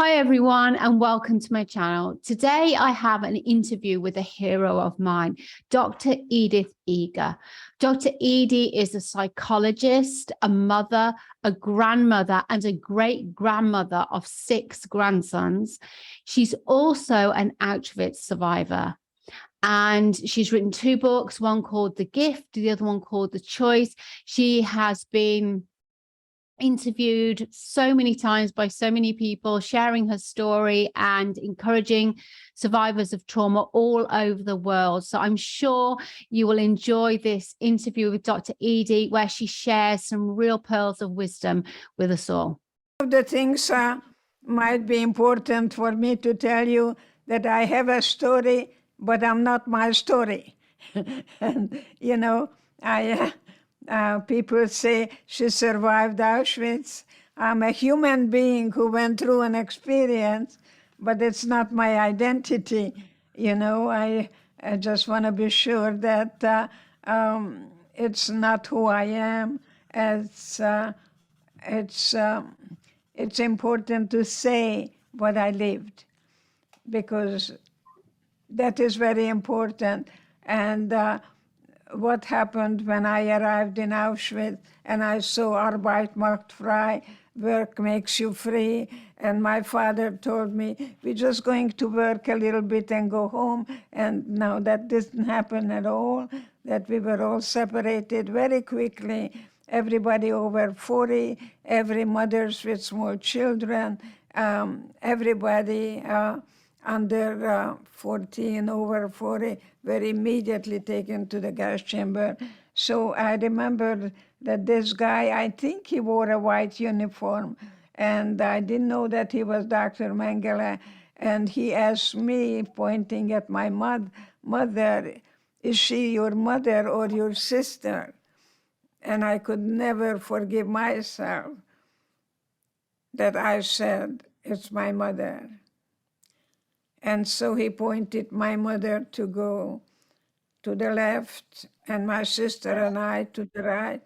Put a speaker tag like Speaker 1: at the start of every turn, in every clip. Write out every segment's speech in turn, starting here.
Speaker 1: Hi everyone and welcome to my channel. Today I have an interview with a hero of mine, Dr. Edith Eger. Dr. Edie is a psychologist, a mother, a grandmother, and a great-grandmother of 6 grandsons. She's also an Auschwitz survivor. And she's written 2 books, one called The Gift, the other one called The Choice. She has been interviewed so many times by so many people, sharing her story and encouraging survivors of trauma all over the world. So I'm sure you will enjoy this interview with Dr. Edie, where she shares some real pearls of wisdom with us all.
Speaker 2: One of the things might be important for me to tell you that I have a story, but I'm not my story. And, you know, people say she survived Auschwitz. I'm a human being who went through an experience, but it's not my identity. You know, I just want to be sure that it's not who I am. It's important to say what I lived, because that is very important. And what happened when I arrived in Auschwitz and I saw Arbeit macht frei, work makes you free. And my father told me, we're just going to work a little bit and go home. And now that didn't happen at all, that we were all separated very quickly. Everybody over 40, every mothers with small children, everybody under 14, over 40, were immediately taken to the gas chamber. So I remember that this guy, I think he wore a white uniform, and I didn't know that he was Dr. Mengele. And he asked me, pointing at my mother, is she your mother or your sister? And I could never forgive myself that I said, it's my mother. And so he pointed my mother to go to the left and my sister and I to the right.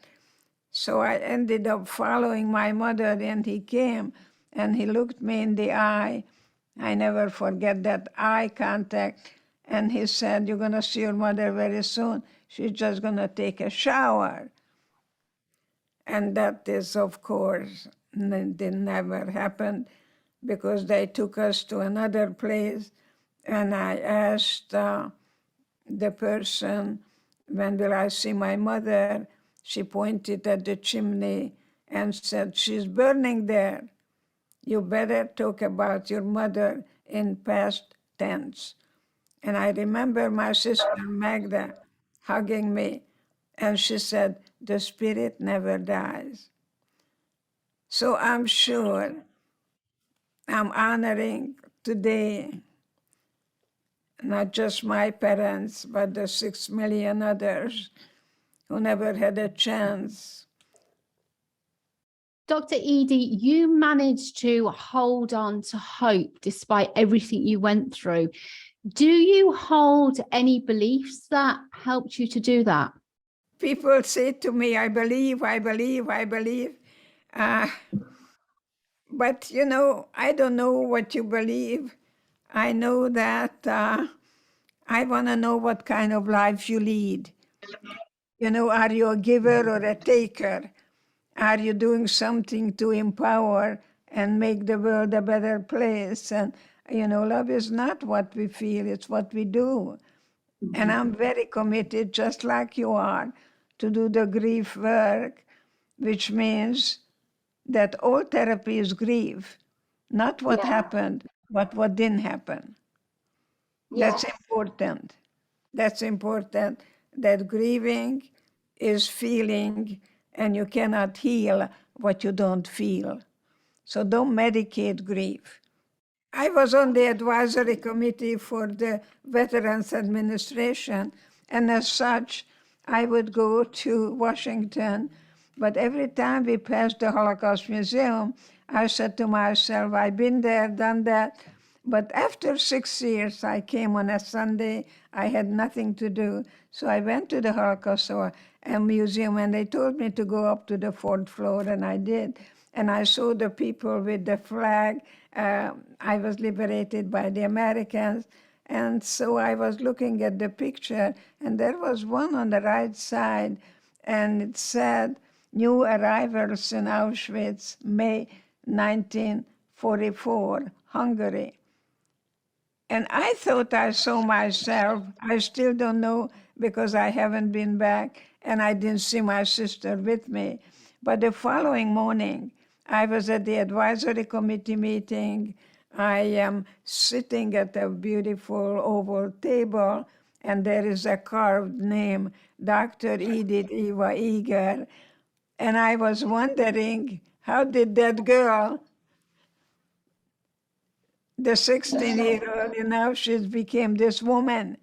Speaker 2: So I ended up following my mother, and he came and he looked me in the eye. I never forget that eye contact. And he said, you're gonna see your mother very soon. She's just gonna take a shower. And that is, of course, never happened, because they took us to another place. And I asked the person, when will I see my mother? She pointed at the chimney and said, she's burning there. You better talk about your mother in past tense. And I remember my sister Magda hugging me, and she said, the spirit never dies. So I'm sure I'm honoring today not just my parents, but the 6 million others who never had a chance.
Speaker 1: Dr. Edie, you managed to hold on to hope despite everything you went through. Do you hold any beliefs that helped you to do that?
Speaker 2: People say to me, I believe, I believe, I believe. But, you know, I don't know what you believe. I know that I want to know what kind of life you lead. You know, are you a giver or a taker? Are you doing something to empower and make the world a better place? And, you know, love is not what we feel, it's what we do. And I'm very committed, just like you are, to do the grief work, which means that all therapy is grief, not what happened, but what didn't happen. That's important. That's important, that grieving is feeling, and you cannot heal what you don't feel. So don't medicate grief. I was on the advisory committee for the Veterans Administration, and as such, I would go to Washington. But every time we passed the Holocaust Museum, I said to myself, I've been there, done that. But after 6 years, I came on a Sunday. I had nothing to do. So I went to the Holocaust museum, and they told me to go up to the fourth floor, and I did. And I saw the people with the flag. I was liberated by the Americans. And so I was looking at the picture, and there was one on the right side, and it said, "New arrivals in Auschwitz, May 1944, Hungary." And I thought I saw myself. I still don't know because I haven't been back and I didn't see my sister with me. But the following morning, I was at the advisory committee meeting. I am sitting at a beautiful oval table, and there is a carved name, Dr. Edith Eger. And I was wondering, how did that girl, the 16-year-old, she's became this woman.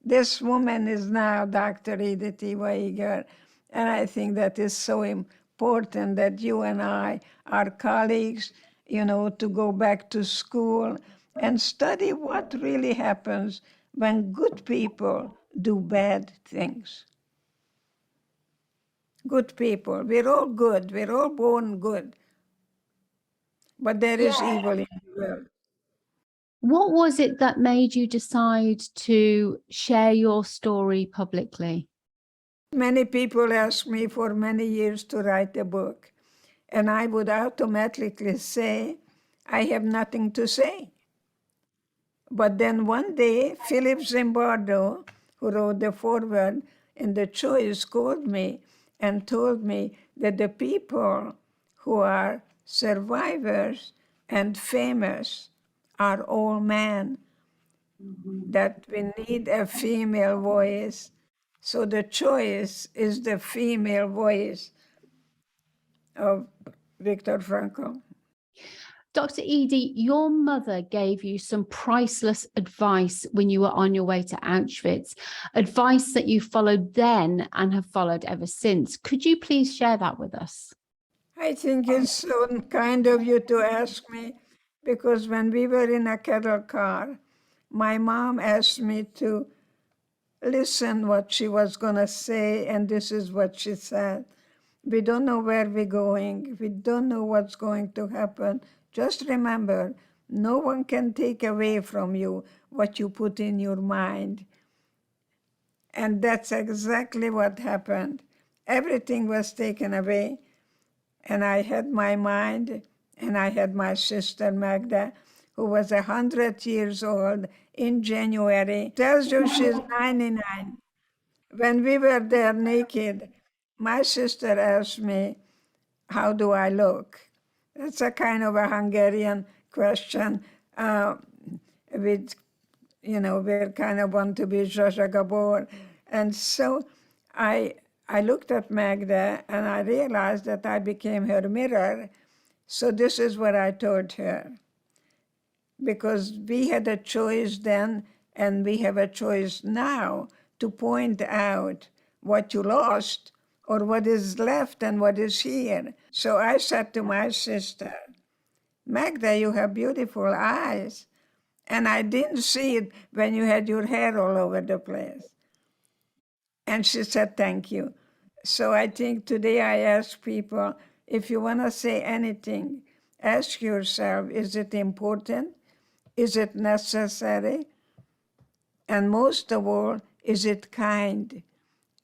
Speaker 2: This woman is now Dr. Edith Eger. And I think that is so important that you and I are colleagues, to go back to school and study what really happens when good people do bad things. Good people. We're all good. We're all born good. But there is evil in the world.
Speaker 1: What was it that made you decide to share your story publicly?
Speaker 2: Many people asked me for many years to write a book, and I would automatically say, I have nothing to say. But then one day, Philip Zimbardo, who wrote the foreword in The Choice, called me and told me that the people who are survivors and famous are all men, that we need a female voice. So The Choice is the female voice of Viktor Frankl.
Speaker 1: Dr. Edie, your mother gave you some priceless advice when you were on your way to Auschwitz, advice that you followed then and have followed ever since. Could you please share that with us?
Speaker 2: I think it's so kind of you to ask me, because when we were in a cattle car, my mom asked me to listen what she was going to say, and this is what she said. We don't know where we're going. We don't know what's going to happen. Just remember, no one can take away from you what you put in your mind. And that's exactly what happened. Everything was taken away, and I had my mind, and I had my sister Magda, who was 100 years old in January. Tells you she's 99. When we were there naked, my sister asked me, how do I look? That's a kind of a Hungarian question. With, we kind of want to be Zsa Gabor. And so I looked at Magda and I realized that I became her mirror. So this is what I told her. Because we had a choice then and we have a choice now to point out what you lost or what is left and what is here. So I said to my sister, Magda, you have beautiful eyes. And I didn't see it when you had your hair all over the place. And she said, thank you. So I think today I ask people, if you want to say anything, ask yourself, is it important? Is it necessary? And most of all, is it kind?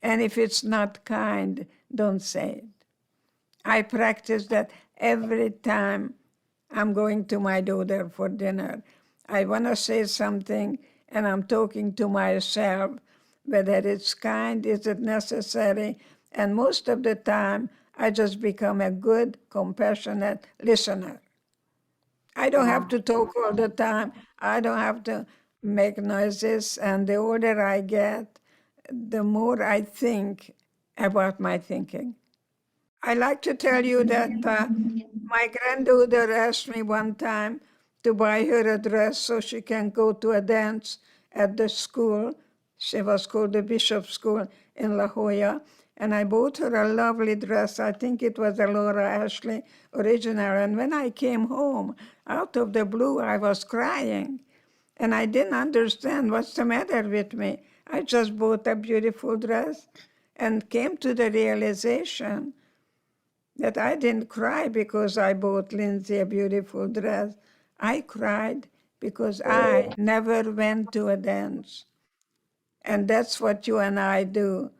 Speaker 2: And if it's not kind, don't say it. I practice that every time I'm going to my daughter for dinner. I want to say something, and I'm talking to myself, whether it's kind, is it necessary? And most of the time, I just become a good, compassionate listener. I don't have to talk all the time. I don't have to make noises. And the older I get, the more I think about my thinking. I like to tell you that my granddaughter asked me one time to buy her a dress so she can go to a dance at the school. She was called the Bishop School in La Jolla. And I bought her a lovely dress. I think it was a Laura Ashley original. And when I came home, out of the blue, I was crying. And I didn't understand what's the matter with me. I just bought a beautiful dress. and came to the realization that I didn't cry because I bought Lindsay a beautiful dress. I cried because I never went to a dance. And that's what you and I do,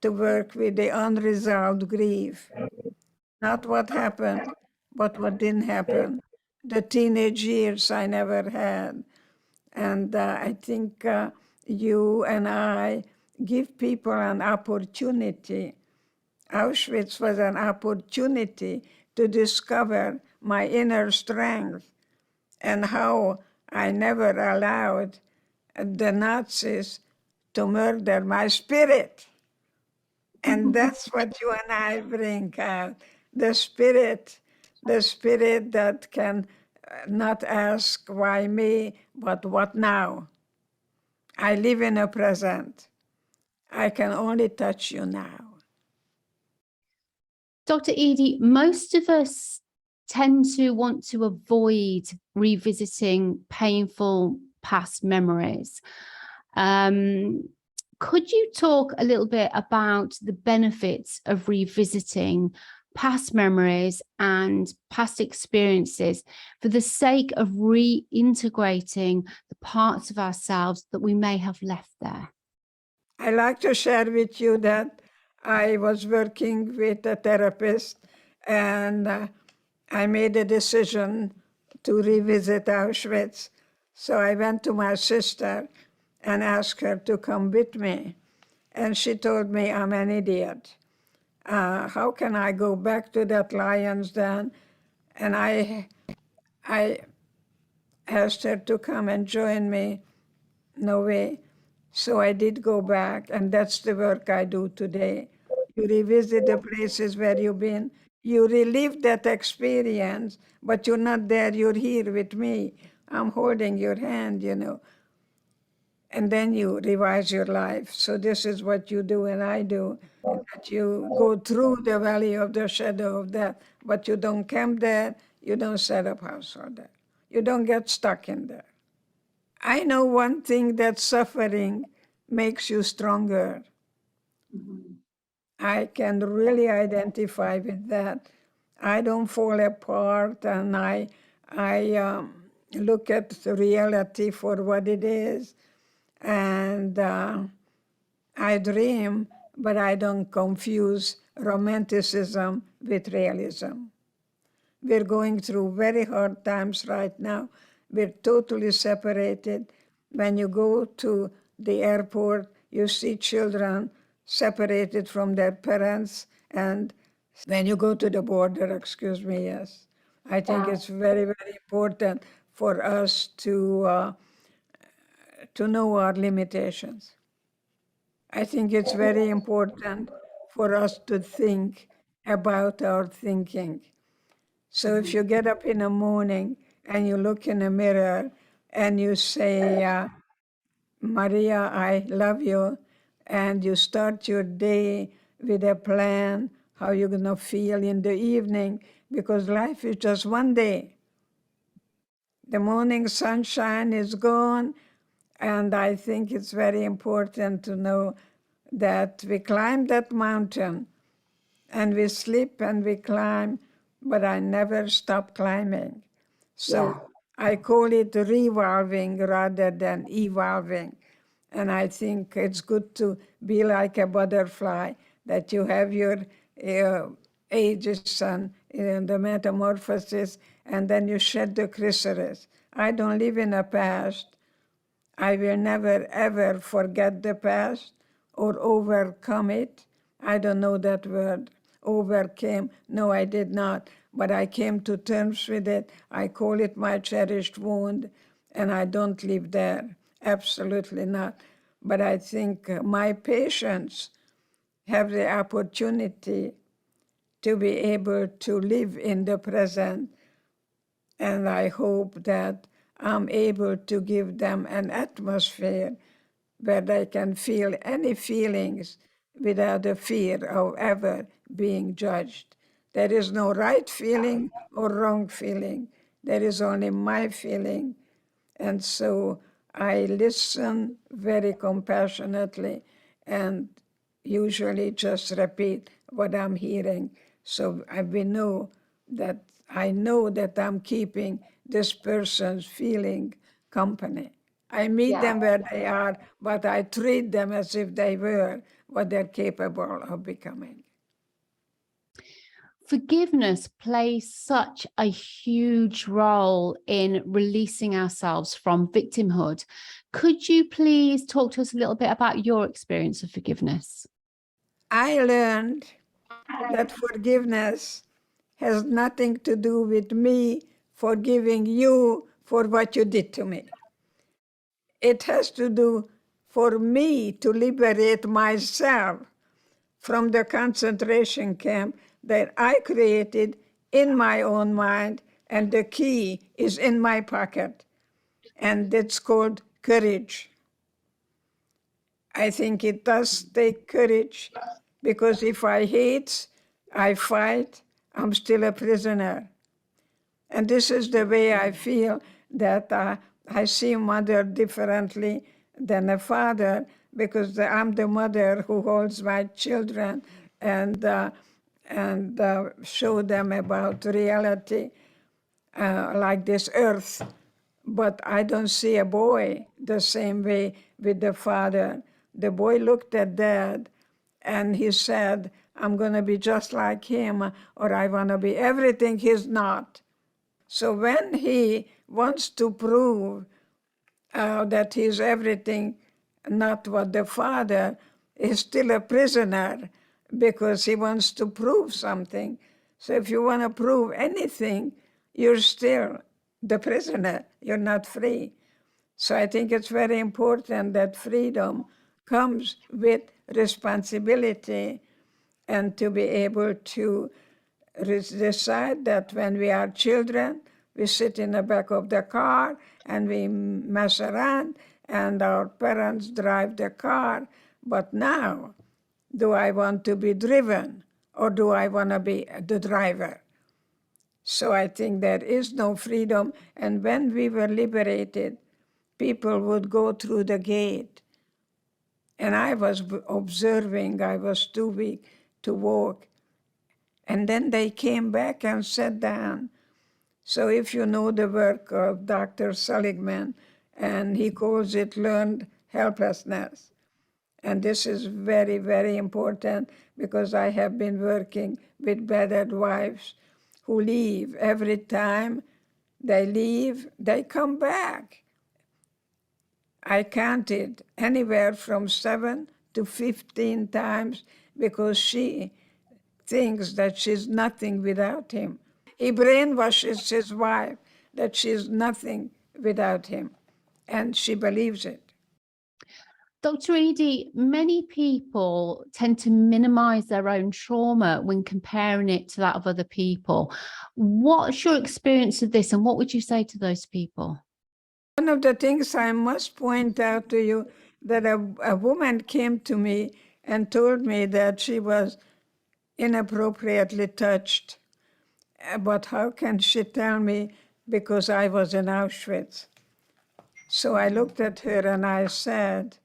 Speaker 2: to work with the unresolved grief. Not what happened, but what didn't happen. The teenage years I never had. And I think you and I give people an opportunity. Auschwitz was an opportunity to discover my inner strength and how I never allowed the Nazis to murder my spirit. And that's what you and I bring out, the spirit that can not ask why me, but what now? I live in a present. I can only touch you now.
Speaker 1: Dr. Edie, most of us tend to want to avoid revisiting painful past memories. Could you talk a little bit about the benefits of revisiting past memories and past experiences for the sake of reintegrating the parts of ourselves that we may have left there?
Speaker 2: I like to share with you that I was working with a therapist, and I made a decision to revisit Auschwitz. So I went to my sister and asked her to come with me. And she told me I'm an idiot. How can I go back to that lion's den? And I asked her to come and join me. No way. So I did go back, and that's the work I do today. You revisit the places where you've been. You relive that experience, but you're not there, you're here with me. I'm holding your hand, you know. And then you revise your life. So this is what you do and I do, that you go through the valley of the shadow of death, but you don't camp there, you don't set up household there. You don't get stuck in there. I know one thing, that suffering makes you stronger. I can really identify with that. I don't fall apart, and I look at the reality for what it is, and I dream, but I don't confuse romanticism with realism. We're going through very hard times right now. We're totally separated. When you go to the airport, you see children separated from their parents. And when you go to the border, excuse me, yes. I think it's very, very important for us to know our limitations. I think it's very important for us to think about our thinking. So if you get up in the morning and you look in the mirror and you say, Maria, I love you, and you start your day with a plan, how you're going to feel in the evening, because life is just one day. The morning sunshine is gone, and I think it's very important to know that we climb that mountain, and we sleep and we climb, but I never stop climbing. So I call it revolving rather than evolving. And I think it's good to be like a butterfly, that you have your ages and the metamorphosis, and then you shed the chrysalis. I don't live in the past. I will never, ever forget the past or overcome it. I don't know that word. Overcame. No, I did not. But I came to terms with it. I call it my cherished wound, and I don't live there. Absolutely not. But I think my patients have the opportunity to be able to live in the present. And I hope that I'm able to give them an atmosphere where they can feel any feelings without the fear of ever being judged. There is no right feeling or wrong feeling. There is only my feeling. And so I listen very compassionately, and usually just repeat what I'm hearing. So we know that I know that I'm keeping this person's feeling company. I meet them where they are, but I treat them as if they were what they're capable of becoming.
Speaker 1: Forgiveness plays such a huge role in releasing ourselves from victimhood. Could you please talk to us a little bit about your experience of forgiveness?
Speaker 2: I learned that forgiveness has nothing to do with me forgiving you for what you did to me. It has to do for me to liberate myself from the concentration camp that I created in my own mind, and the key is in my pocket, and it's called courage. I think it does take courage, because if I hate, I fight, I'm still a prisoner. And this is the way I feel, that I see mother differently than a father, because I'm the mother who holds my children and show them about reality, like this earth. But I don't see a boy the same way with the father. The boy looked at dad and he said, I'm going to be just like him, or I want to be everything he's not. So when he wants to prove that he's everything, not what the father, is still a prisoner because he wants to prove something. So if you want to prove anything, you're still the prisoner. You're not free. So I think it's very important that freedom comes with responsibility, and to be able to decide that when we are children, we sit in the back of the car and we mess around and our parents drive the car. But now, do I want to be driven or do I want to be the driver? So I think there is no freedom. And when we were liberated, people would go through the gate. And I was observing, I was too weak to walk. And then they came back and sat down. So if you know the work of Dr. Seligman, and he calls it learned helplessness. And this is very, very important, because I have been working with battered wives who leave. Every time they leave, they come back. I counted anywhere from 7 to 15 times, because she thinks that she's nothing without him. He brainwashes his wife that she's nothing without him, and she believes it.
Speaker 1: Dr. Edie, many people tend to minimize their own trauma when comparing it to that of other people. What's your experience of this, and what would you say to those people?
Speaker 2: One of the things I must point out to you, that a woman came to me and told me that she was inappropriately touched. But how can she tell me, because I was in Auschwitz? So I looked at her and I said,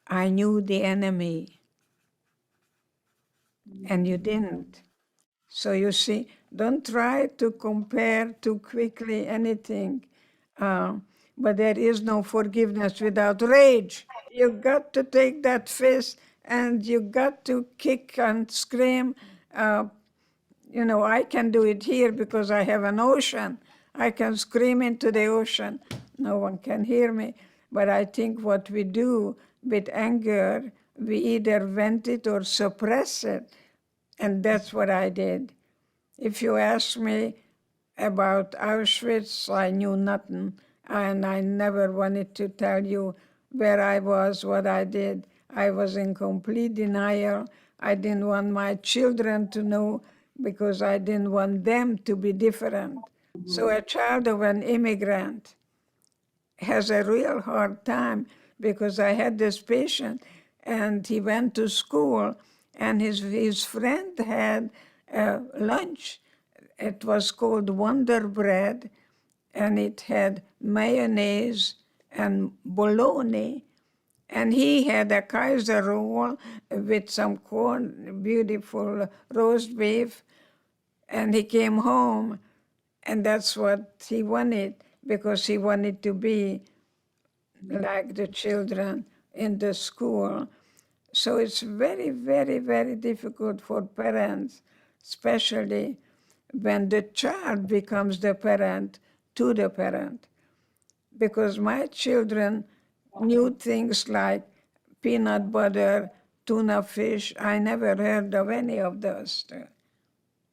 Speaker 2: I knew the enemy, and you didn't. So you see, don't try to compare too quickly anything. But there is no forgiveness without rage. You got to take that fist and you got to kick and scream. You know, I can do it here because I have an ocean. I can scream into the ocean. No one can hear me. But I think what we do with anger, we either vent it or suppress it. And that's what I did. If you ask me about Auschwitz, I knew nothing. And I never wanted to tell you where I was, what I did. I was in complete denial. I didn't want my children to know, because I didn't want them to be different. So a child of an immigrant has a real hard time, because I had this patient and he went to school and his friend had lunch. It was called Wonder Bread, and it had mayonnaise and bologna And he had a Kaiser roll with some corn, beautiful roast beef. And he came home, and that's what he wanted, because he wanted to be like the children in the school. So it's very, very, very difficult for parents, especially when the child becomes the parent to the parent. Because my children knew things like peanut butter, tuna fish. I never heard of any of those.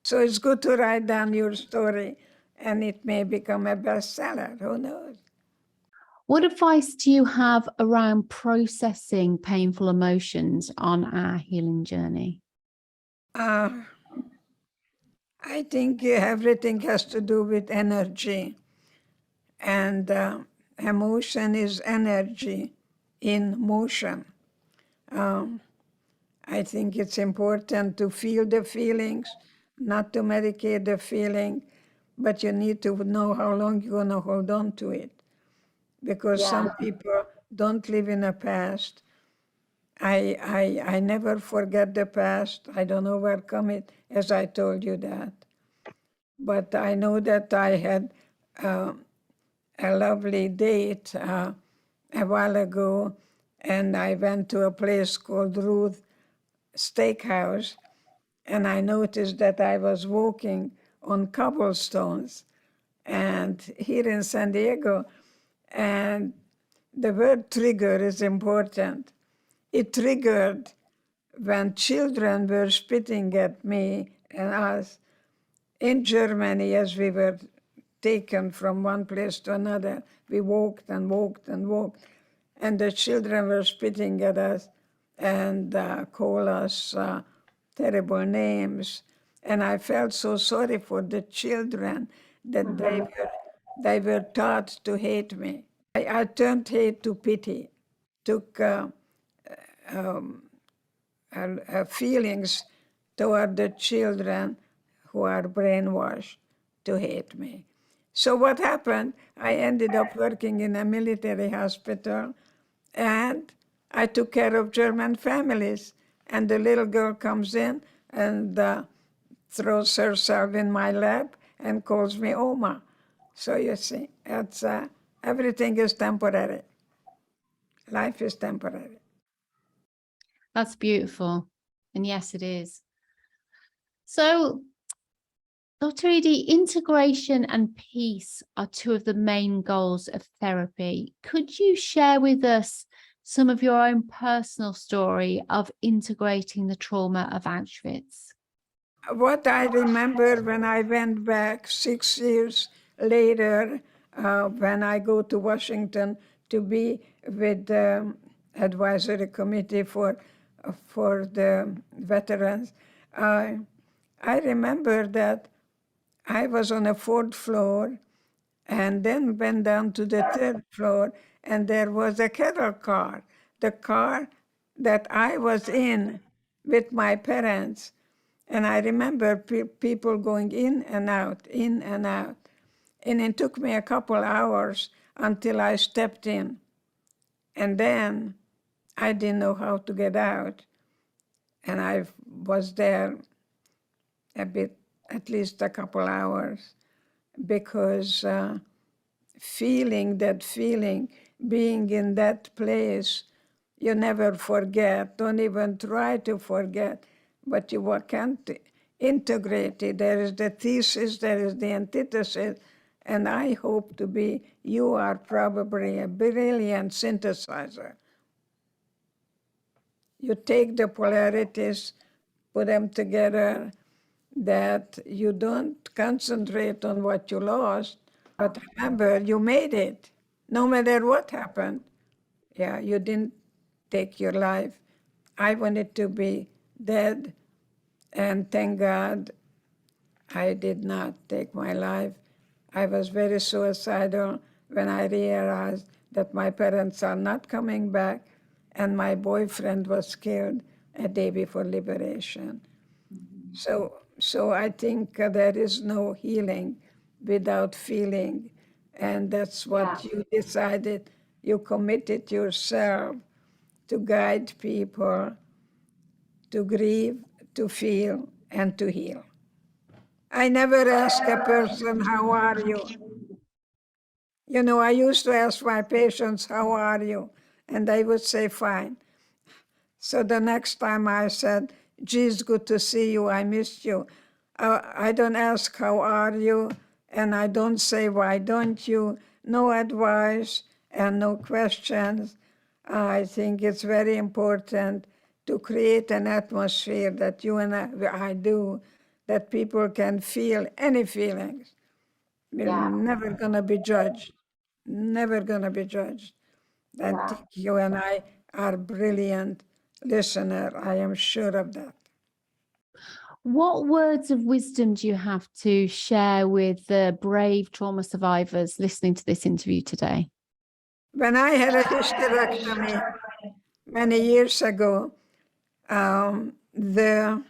Speaker 2: So it's good to write down your story, and it may become a bestseller. Who knows?
Speaker 1: What advice do you have around processing painful emotions on our healing journey?
Speaker 2: I think everything has to do with energy, and emotion is energy in motion. I think it's important to feel the feelings, not to medicate the feeling, but you need to know how long you're going to hold on to it. Because some people don't live in the past. I never forget the past. I don't overcome it, as I told you that. But I know that I had a lovely date a while ago, and I went to a place called Ruth Steakhouse, and I noticed that I was walking on cobblestones, and here in San Diego, and the word trigger is important. It triggered when children were spitting at me and us in Germany as we were taken from one place to another. We walked and walked and walked, and the children were spitting at us and call us terrible names. And I felt so sorry for the children that they were taught to hate me. I turned hate to pity, took feelings toward the children who are brainwashed to hate me. So what happened, I ended up working in a military hospital, and I took care of German families. And the little girl comes in and throws herself in my lap and calls me Oma. So you see, it's, everything is temporary. Life is temporary.
Speaker 1: That's beautiful. And yes, it is. So, Dr. Edie, integration and peace are two of the main goals of therapy. Could you share with us some of your own personal story of integrating the trauma of Auschwitz?
Speaker 2: What I remember when I went back 6 years later, when I go to Washington to be with the advisory committee for the veterans, I remember that I was on a 4th floor and then went down to the 3rd floor, and there was a cattle car, the car that I was in with my parents. And I remember people going in and out, in and out. And it took me a couple hours until I stepped in. And then I didn't know how to get out. And I was there a bit, at least a couple hours, because feeling that feeling, being in that place, you never forget. Don't even try to forget, but you can't integrate it. There is the thesis, there is the antithesis, and I hope to be, you are probably a brilliant synthesizer. You take the polarities, put them together, that you don't concentrate on what you lost, but remember, you made it, no matter what happened. Yeah, you didn't take your life. I wanted to be dead, and thank God I did not take my life. I was very suicidal when I realized that my parents are not coming back, and my boyfriend was killed a day before liberation. So I think there is no healing without feeling, and that's what you decided. You committed yourself to guide people to grieve, to feel, and to heal. I never ask a person, how are you? You know, I used to ask my patients, how are you? And they would say, fine. So the next time I said, gee, it's good to see you, I missed you. I don't ask, how are you? And I don't say, why don't you? No advice and no questions. I think it's very important to create an atmosphere that you and I do, that people can feel any feelings. We're never going to be judged, never going to be judged. I think you and I are brilliant listener. I am sure of that.
Speaker 1: What words of wisdom do you have to share with the brave trauma survivors listening to this interview today?
Speaker 2: When I had a hysterectomy many years ago, the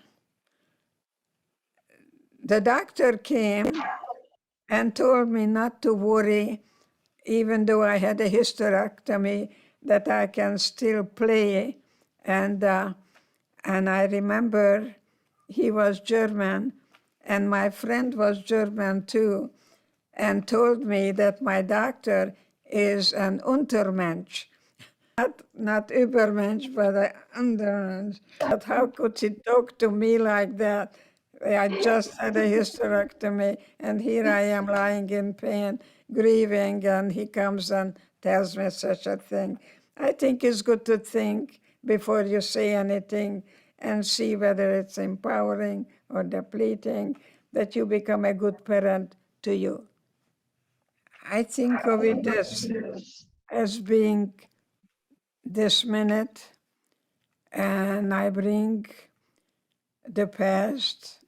Speaker 2: doctor came and told me not to worry, even though I had a hysterectomy, that I can still play. And I remember he was German, and my friend was German too, and told me that my doctor is an Untermensch, not Übermensch, but an Untermensch. But how could he talk to me like that? I just had a hysterectomy, and here I am lying in pain, grieving, and he comes and tells me such a thing. I think it's good to think before you say anything and see whether it's empowering or depleting, that you become a good parent to you. I think of it as being this minute, and I bring the past,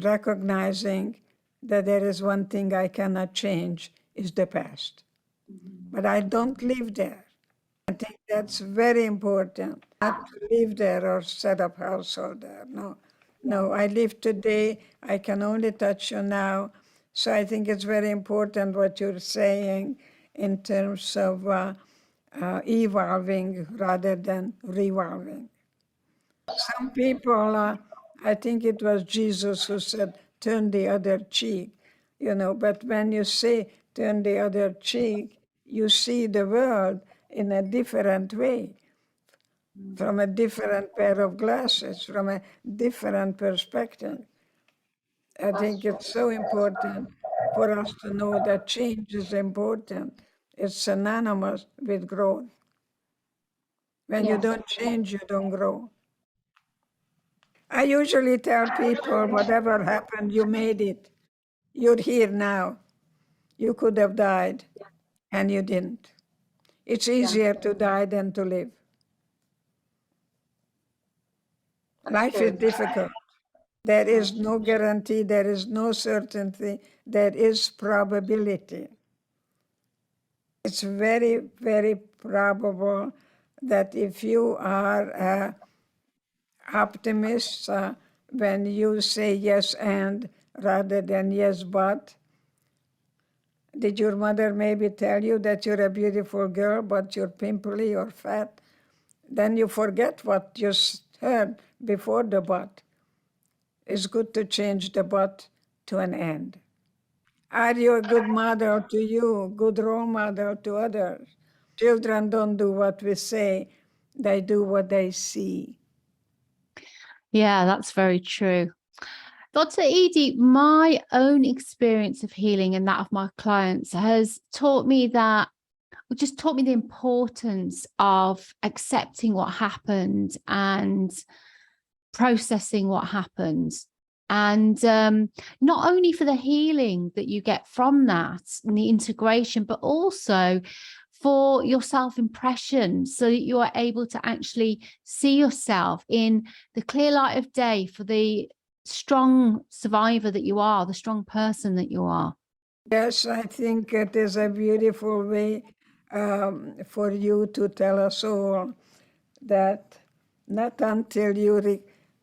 Speaker 2: recognizing that there is one thing I cannot change, is the past. But I don't live there. I think that's very important, not to live there or set up household there. No, I live today. I can only touch you now. So I think it's very important what you're saying in terms of evolving rather than revolving. Some people, I think it was Jesus who said, turn the other cheek, but when you say turn the other cheek, you see the world in a different way, from a different pair of glasses, from a different perspective. I think it's so important for us to know that change is important. It's synonymous with growth. When you don't change, you don't grow. I usually tell people, whatever happened, you made it. You're here now. You could have died, and you didn't. It's easier to die than to live. Life is difficult. There is no guarantee, there is no certainty, there is probability. It's very, very probable that if you are an optimist, when you say yes and rather than yes but, did your mother maybe tell you that you're a beautiful girl, but you're pimply or fat? Then you forget what you heard before the but. It's good to change the but to an and. Are you a good mother to you, good role model to others? Children don't do what we say, they do what they see.
Speaker 1: Yeah, that's very true. Dr. Edie, my own experience of healing and that of my clients has taught me the importance of accepting what happened and processing what happened. And not only for the healing that you get from that and the integration, but also for your self-impression, so that you are able to actually see yourself in the clear light of day for the strong survivor that you are, the strong person that you are.
Speaker 2: Yes, I think it is a beautiful way for you to tell us all that not until you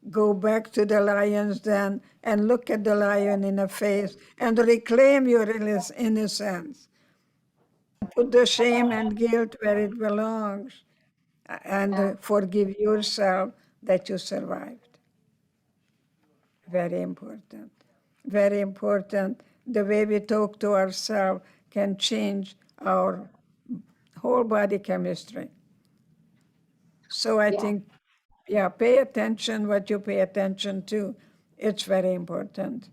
Speaker 2: go back to the lion's den and look at the lion in the face and reclaim your innocence, put the shame and guilt where it belongs, and forgive yourself that you survived. Very important. Very important. The way we talk to ourselves can change our whole body chemistry. So I think, yeah, pay attention what you pay attention to. It's very important.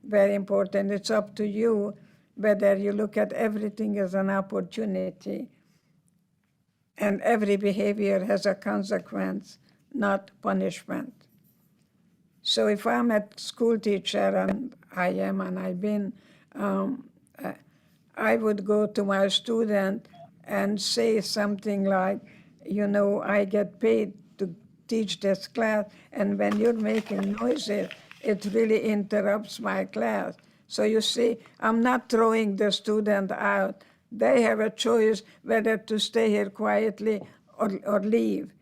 Speaker 2: Very important. It's up to you whether you look at everything as an opportunity, and every behavior has a consequence, not punishment. So if I'm a school teacher, and I am, and I've been, I would go to my student and say something like, you know, I get paid to teach this class, and when you're making noises, it really interrupts my class. So you see, I'm not throwing the student out. They have a choice whether to stay here quietly or leave.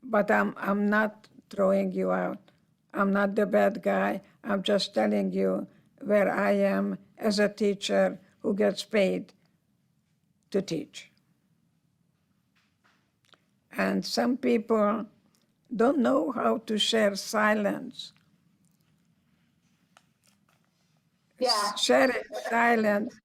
Speaker 2: But I'm not throwing you out. I'm not the bad guy. I'm just telling you where I am as a teacher who gets paid to teach. And some people don't know how to share silence.
Speaker 1: Yeah.
Speaker 2: Share silence.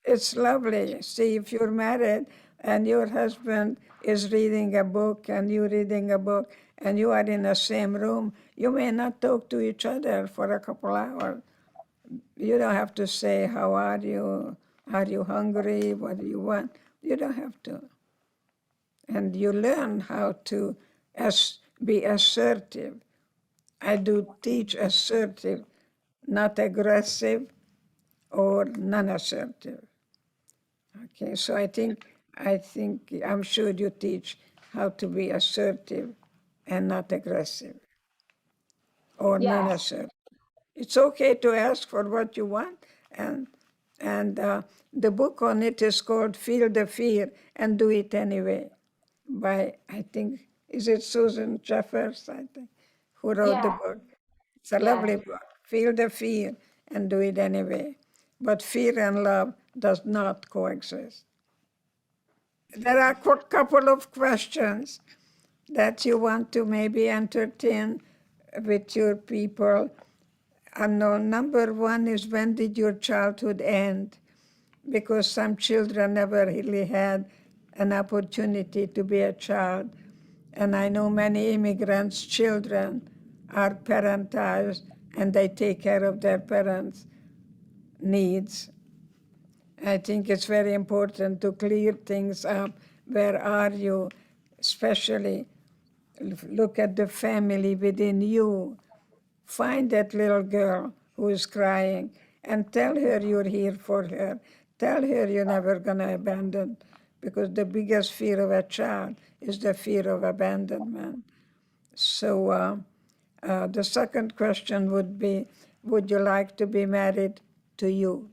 Speaker 2: It's lovely. See, if you're married and your husband is reading a book and you're reading a book and you are in the same room, you may not talk to each other for a couple hours. You don't have to say, how are you? Are you hungry? What do you want? You don't have to. And you learn how to be assertive. I do teach assertive, not aggressive or non-assertive. Okay, so I'm sure you teach how to be assertive and not aggressive or
Speaker 1: Yes.
Speaker 2: non-assertive. It's okay to ask for what you want, and the book on it is called Feel the Fear and Do It Anyway, by, I think, is it Susan Jeffers, I think, who wrote the book. It's a lovely book. Feel the fear and do it anyway. But fear and love does not coexist. There are a couple of questions that you want to maybe entertain with your people. And number one is, when did your childhood end? Because some children never really had an opportunity to be a child. And I know many immigrants' children are parentized and they take care of their parents' needs. I think it's very important to clear things up. Where are you? Especially look at the family within you. Find that little girl who is crying and tell her you're here for her. Tell her you're never going to abandon, because the biggest fear of a child is the fear of abandonment. So the second question would be, would you like to be married to you?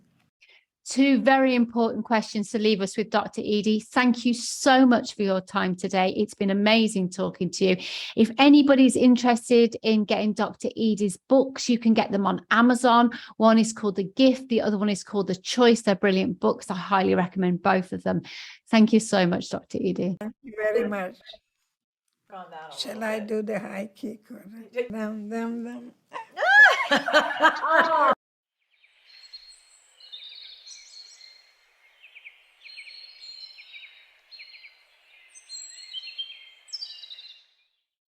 Speaker 1: Two very important questions to leave us with, Dr. Edie. Thank you so much for your time today. It's been amazing talking to you. If anybody's interested in getting Dr. Edie's books, you can get them on Amazon. One is called The Gift. The other one is called The Choice. They're brilliant books. I highly recommend both of them. Thank you so much, Dr. Edie.
Speaker 2: Thank you very much. Shall I do the high kick? Or dum, dum, dum.